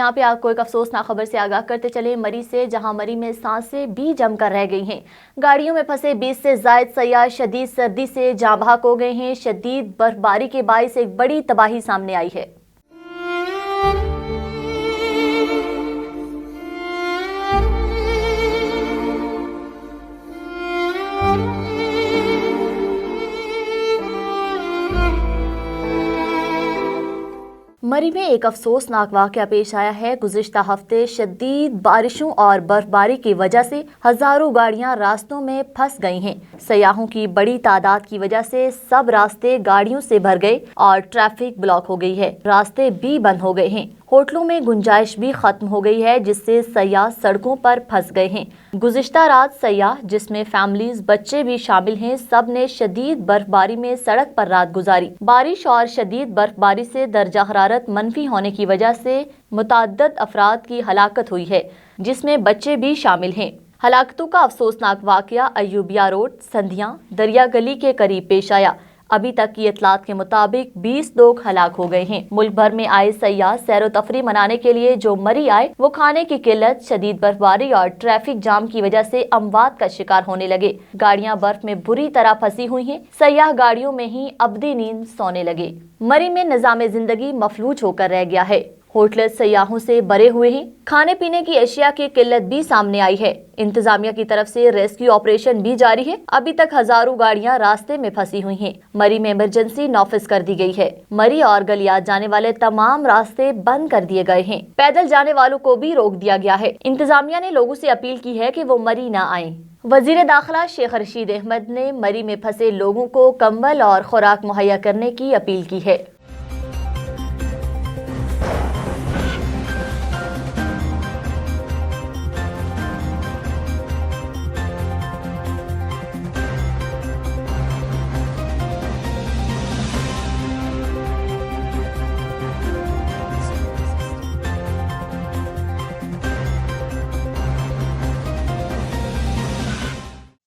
यहाँ पे आपको एक अफसोसनाक खबर से आगाह करते चले मरी से, जहां मरी में सांसें भी जमकर रह गई हैं। गाड़ियों में फंसे 20 से ज्यादा सयाह शदीद सर्दी से जाँ बहक हो गए हैं। शदीद बर्फबारी के बायस एक बड़ी तबाही सामने आई है। मरी में एक अफसोसनाक वाकया पेश आया है। गुज़िश्ता हफ्ते शदीद बारिशों और बर्फबारी की वजह से हजारों गाड़ियां रास्तों में फंस गई हैं। सयाहों की बड़ी तादाद की वजह से सब रास्ते गाड़ियों से भर गए और ट्रैफिक ब्लॉक हो गई है। रास्ते भी बंद हो गए हैं। होटलों में गुंजाइश भी खत्म हो गई है, जिससे सयाह सड़कों पर फंस गए हैं। गुज़िश्ता रात सयाह, जिसमें फैमिलीज बच्चे भी शामिल हैं, सब ने शदीद बर्फबारी में सड़क पर रात गुजारी। बारिश और शदीद बर्फबारी से दर्जा हरारत मनफी होने की वजह से मुतअद्दिद अफराद की हलाकत हुई है, जिसमें बच्चे भी शामिल हैं। हलाकतों का अफसोसनाक वाकया अयूबिया रोड संधिया दरिया गली के करीब पेश आया। अभी तक की इतलात के मुताबिक 20 लोग हलाक हो गए हैं। मुल्क भर में आए सयाह सैर व तफरी मनाने के लिए जो मरी आए, वो खाने की किल्लत, शदीद बर्फबारी और ट्रैफिक जाम की वजह से अमवात का शिकार होने लगे। गाड़ियां बर्फ में बुरी तरह फंसी हुई हैं। सयाह गाड़ियों में ही अबदी नींद सोने लगे। मरी में निजाम जिंदगी मफलूज होकर रह गया है। होटल सयाहों से भरे हुए हैं। खाने पीने की अशिया की किल्लत भी सामने आई है। इंतजामिया की तरफ से रेस्क्यू ऑपरेशन भी जारी है। अभी तक हजारों गाड़ियां रास्ते में फंसी हुई हैं। मरी में इमरजेंसी नाफिज कर दी गई है। मरी और गलियात जाने वाले तमाम रास्ते बंद कर दिए गए हैं। पैदल जाने वालों को भी रोक दिया गया है। इंतजामिया ने लोगों से अपील की है कि वो मरी न आए। वजीर दाखिला शेख रशीद अहमद ने मरी में फंसे लोगों को कंबल और खुराक मुहैया करने की अपील की है।